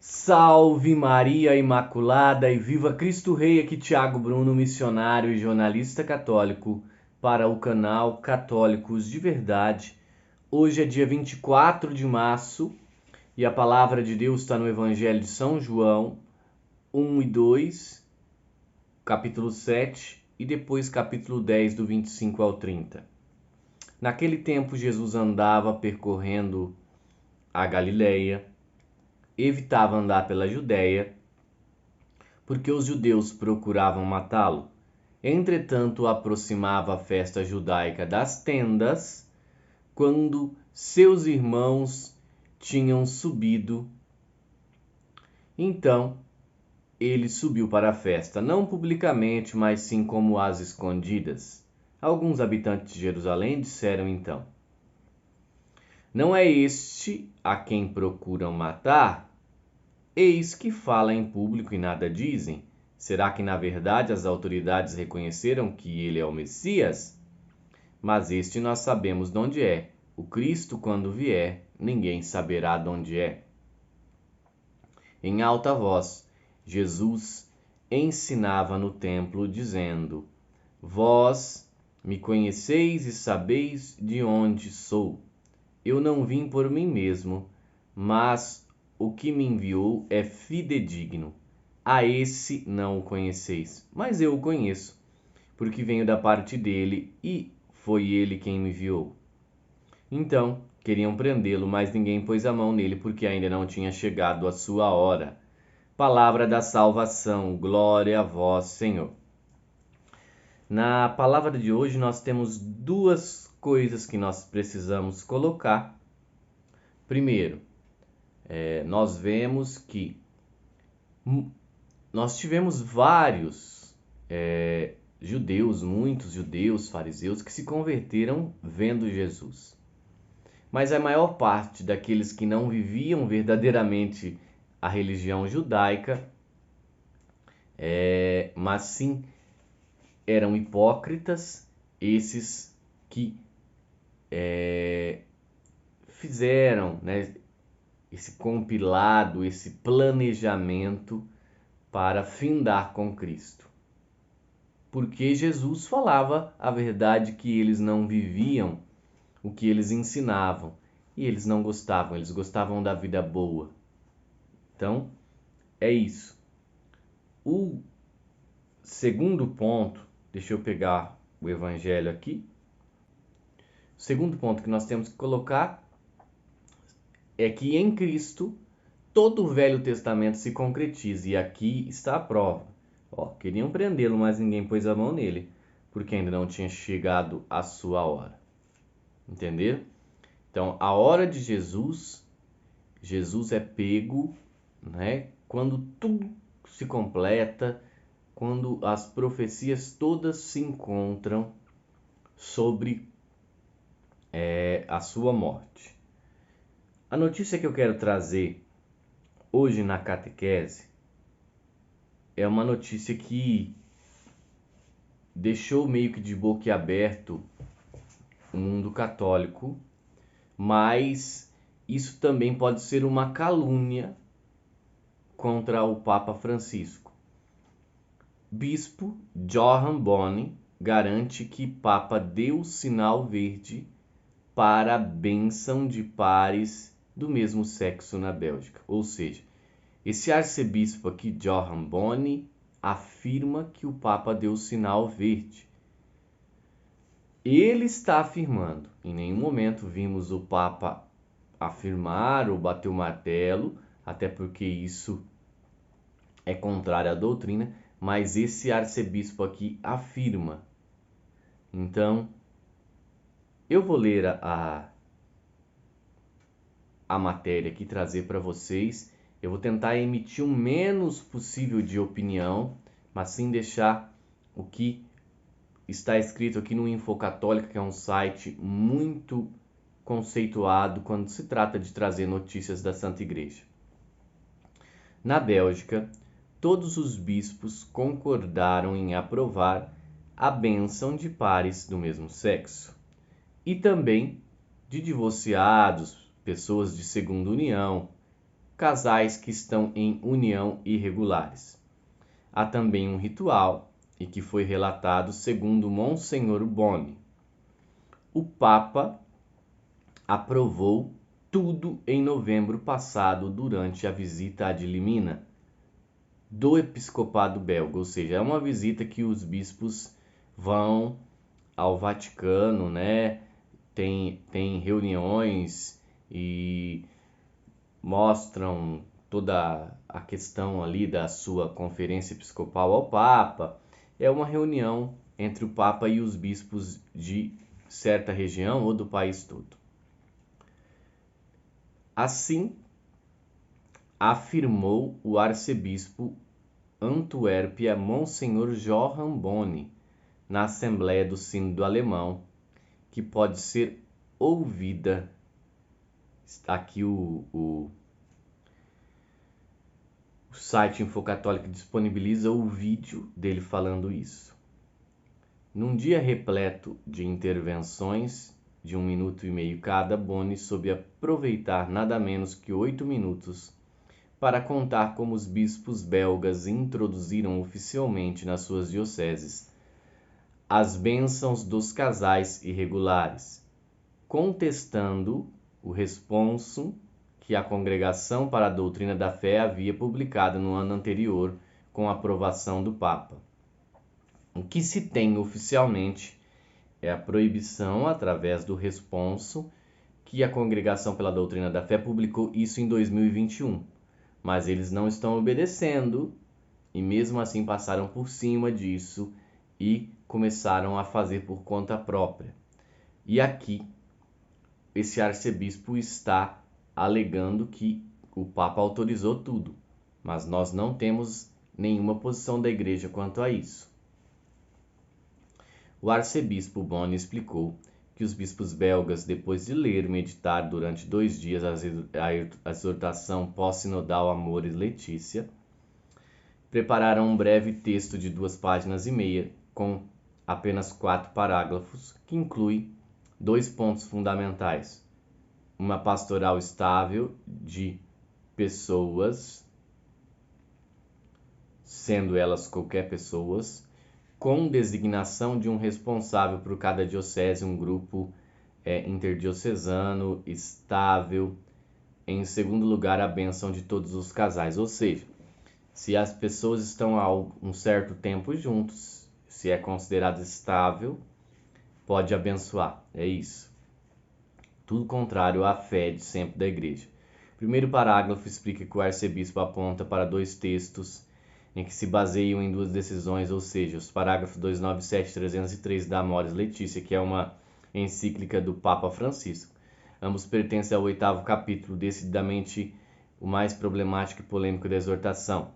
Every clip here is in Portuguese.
Salve Maria Imaculada e viva Cristo Rei, aqui Tiago Bruno, missionário e jornalista católico para o canal Católicos de Verdade. Hoje é dia 24 de março e a palavra de Deus está no Evangelho de São João 1 e 2, capítulo 7 e depois capítulo 10 do 25 ao 30. Naquele tempo Jesus andava percorrendo a Galileia, evitava andar pela Judéia, porque os judeus procuravam matá-lo. Entretanto, aproximava a festa judaica das tendas, quando seus irmãos tinham subido. Então, ele subiu para a festa, não publicamente, mas sim como às escondidas. Alguns habitantes de Jerusalém disseram então: Não é este a quem procuram matar? Eis que fala em público e nada dizem. Será que na verdade as autoridades reconheceram que ele é o Messias? Mas este nós sabemos de onde é. O Cristo, quando vier, ninguém saberá de onde é. Em alta voz, Jesus ensinava no templo, dizendo: Vós me conheceis e sabeis de onde sou. Eu não vim por mim mesmo, mas o que me enviou é fidedigno. A esse não o conheceis, mas eu o conheço, porque venho da parte dele e foi ele quem me enviou. Então, queriam prendê-lo, mas ninguém pôs a mão nele, porque ainda não tinha chegado a sua hora. Palavra da salvação, glória a vós, Senhor. Na palavra de hoje nós temos duas coisas que nós precisamos colocar. Primeiro, nós vemos que nós tivemos vários judeus, muitos judeus, fariseus, que se converteram vendo Jesus. Mas a maior parte daqueles que não viviam verdadeiramente a religião judaica, mas sim eram hipócritas, esses que fizeram, esse compilado, esse planejamento para findar com Cristo. Porque Jesus falava a verdade, que eles não viviam o que eles ensinavam. E eles não gostavam, eles gostavam da vida boa. Então, é isso. O segundo ponto, deixa eu pegar o evangelho aqui. O segundo ponto que nós temos que colocar é que em Cristo todo o Velho Testamento se concretiza. E aqui está a prova. Queriam prendê-lo, mas ninguém pôs a mão nele, porque ainda não tinha chegado a sua hora. Entenderam? Então, a hora de Jesus é pego, quando tudo se completa, quando as profecias todas se encontram sobre a sua morte. A notícia que eu quero trazer hoje na catequese é uma notícia que deixou meio que de boquiaberto o mundo católico, mas isso também pode ser uma calúnia contra o Papa Francisco. Bispo Johann Boni garante que Papa deu sinal verde para a bênção de pares do mesmo sexo na Bélgica. Ou seja, esse arcebispo aqui, Johann Boni, afirma que o Papa deu sinal verde. Ele está afirmando. Em nenhum momento vimos o Papa afirmar ou bater o martelo, até porque isso é contrário à doutrina, mas esse arcebispo aqui afirma. Então, eu vou ler a matéria aqui, trazer para vocês. Eu vou tentar emitir o menos possível de opinião, mas sim deixar o que está escrito aqui no Infocatólica, que é um site muito conceituado quando se trata de trazer notícias da Santa Igreja. Na Bélgica, todos os bispos concordaram em aprovar a bênção de pares do mesmo sexo e também de divorciados, pessoas de segunda união, casais que estão em união irregulares. Há também um ritual, e que foi relatado segundo Monsenhor Boni. O Papa aprovou tudo em novembro passado durante a visita ad limina do episcopado belga, ou seja, é uma visita que os bispos vão ao Vaticano, né? Tem reuniões e mostram toda a questão ali da sua conferência episcopal ao Papa. É uma reunião entre o Papa e os bispos de certa região ou do país todo. Assim, afirmou o arcebispo Antuérpia Monsenhor Johann Boni na Assembleia do Sínodo Alemão, que pode ser ouvida. Aqui o site Infocatólica disponibiliza o vídeo dele falando isso. Num dia repleto de intervenções de 1 minuto e meio cada, Boni soube aproveitar nada menos que 8 minutos para contar como os bispos belgas introduziram oficialmente nas suas dioceses as bênçãos dos casais irregulares, contestando o responso que a Congregação para a Doutrina da Fé havia publicado no ano anterior com a aprovação do Papa. O que se tem oficialmente é a proibição através do responso que a Congregação pela Doutrina da Fé publicou isso em 2021, mas eles não estão obedecendo e mesmo assim passaram por cima disso e começaram a fazer por conta própria. E aqui esse arcebispo está alegando que o Papa autorizou tudo, mas nós não temos nenhuma posição da Igreja quanto a isso. O arcebispo Boni explicou que os bispos belgas, depois de ler e meditar durante 2 dias a exortação pós-sinodal Amoris Laetitia, prepararam um breve texto de 2,5 páginas com apenas 4 parágrafos, que inclui 2 pontos fundamentais: uma pastoral estável de pessoas, sendo elas qualquer pessoas, com designação de um responsável por cada diocese, um grupo interdiocesano estável. Em segundo lugar, a bênção de todos os casais, ou seja, se as pessoas estão há um certo tempo juntos, se é considerado estável, pode abençoar, é isso. Tudo contrário à fé de sempre da Igreja. O primeiro parágrafo explica que o arcebispo aponta para 2 textos em que se baseiam em 2 decisões, ou seja, os parágrafos 297 e 303 da Amoris Laetitia, que é uma encíclica do Papa Francisco. Ambos pertencem ao 8º capítulo, decididamente o mais problemático e polêmico da exortação.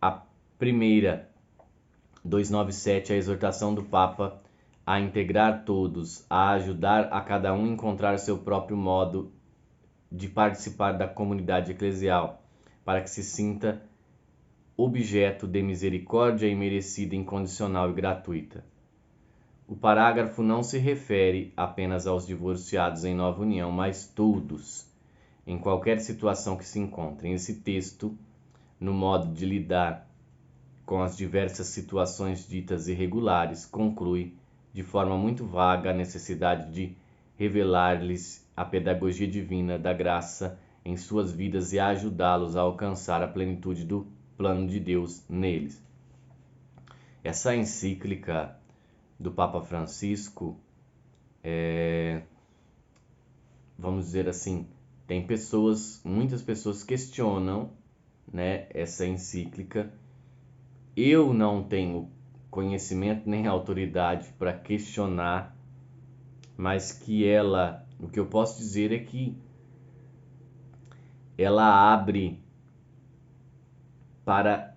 A primeira, 297, é a exortação do Papa a integrar todos, a ajudar a cada um a encontrar seu próprio modo de participar da comunidade eclesial, para que se sinta objeto de misericórdia imerecida, incondicional e gratuita. O parágrafo não se refere apenas aos divorciados em nova união, mas todos, em qualquer situação que se encontrem. Esse texto, no modo de lidar com as diversas situações ditas irregulares, conclui de forma muito vaga a necessidade de revelar-lhes a pedagogia divina da graça em suas vidas e ajudá-los a alcançar a plenitude do plano de Deus neles. Essa encíclica do Papa Francisco, vamos dizer assim, tem muitas pessoas questionam, né, essa encíclica. Eu não tenho conhecimento nem autoridade para questionar, mas o que eu posso dizer é que ela abre para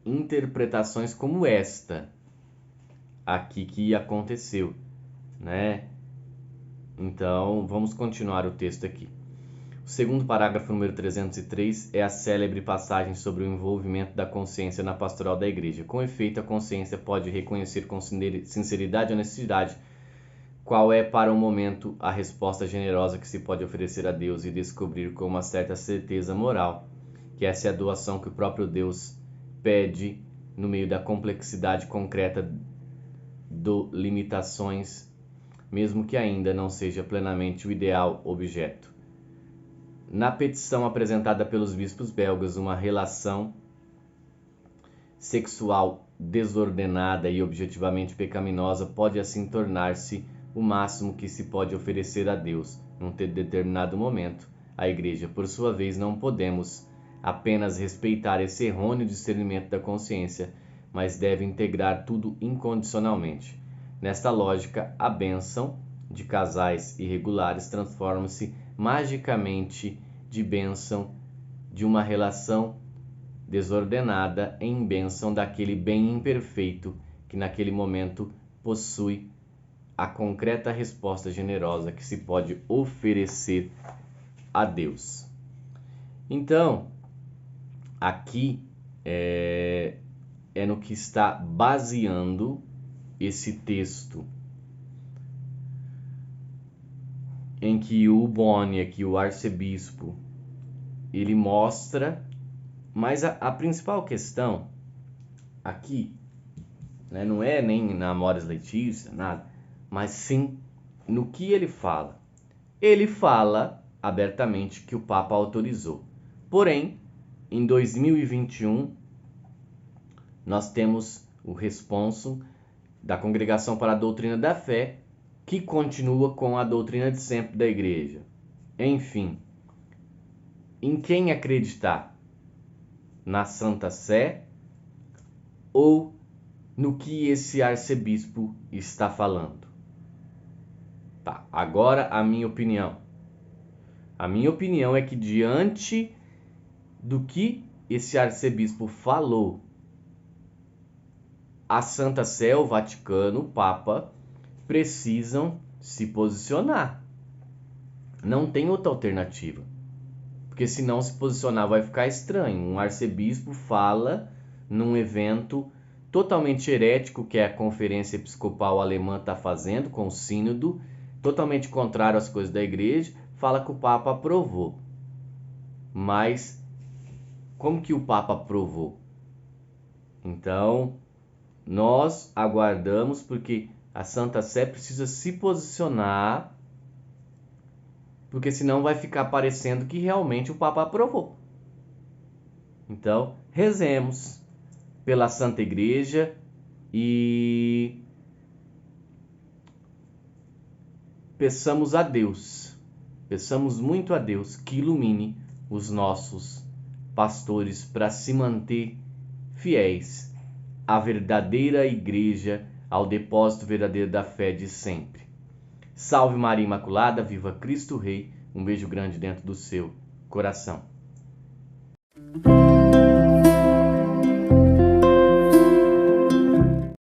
interpretações como esta aqui que aconteceu, né? Então, vamos continuar o texto aqui. O segundo parágrafo, número 303, é a célebre passagem sobre o envolvimento da consciência na pastoral da Igreja. Com efeito, a consciência pode reconhecer com sinceridade e honestidade qual é para o momento a resposta generosa que se pode oferecer a Deus e descobrir com uma certa certeza moral que essa é a doação que o próprio Deus pede no meio da complexidade concreta do limitações, mesmo que ainda não seja plenamente o ideal objeto. Na petição apresentada pelos bispos belgas, uma relação sexual desordenada e objetivamente pecaminosa pode assim tornar-se o máximo que se pode oferecer a Deus num determinado momento. A Igreja, por sua vez, não podemos apenas respeitar esse errôneo discernimento da consciência, mas deve integrar tudo incondicionalmente. Nesta lógica, a bênção de casais irregulares transforma-se magicamente de bênção de uma relação desordenada em bênção daquele bem imperfeito que naquele momento possui a concreta resposta generosa que se pode oferecer a Deus. Então, aqui é no que está baseando esse texto, em que o Boni, aqui o arcebispo, ele mostra, mas a principal questão aqui, né, não é nem na Amoris Laetitia, nada, mas sim no que ele fala. Ele fala abertamente que o Papa autorizou. Porém, em 2021, nós temos o responso da Congregação para a Doutrina da Fé, que continua com a doutrina de sempre da Igreja. Enfim, em quem acreditar? Na Santa Sé ou no que esse arcebispo está falando? Tá, agora a minha opinião. A minha opinião é que diante do que esse arcebispo falou, a Santa Sé, o Vaticano, o Papa, precisam se posicionar. Não tem outra alternativa. Porque se não se posicionar vai ficar estranho. Um arcebispo fala num evento totalmente herético que a Conferência Episcopal Alemã está fazendo com o sínodo, totalmente contrário às coisas da igreja, fala que o Papa aprovou. Mas como que o Papa aprovou? Então, nós aguardamos porque a Santa Sé precisa se posicionar, porque senão vai ficar parecendo que realmente o Papa aprovou. Então, rezemos pela Santa Igreja e peçamos a Deus, peçamos muito a Deus que ilumine os nossos pastores para se manter fiéis à verdadeira Igreja, ao depósito verdadeiro da fé de sempre. Salve Maria Imaculada, viva Cristo Rei, um beijo grande dentro do seu coração.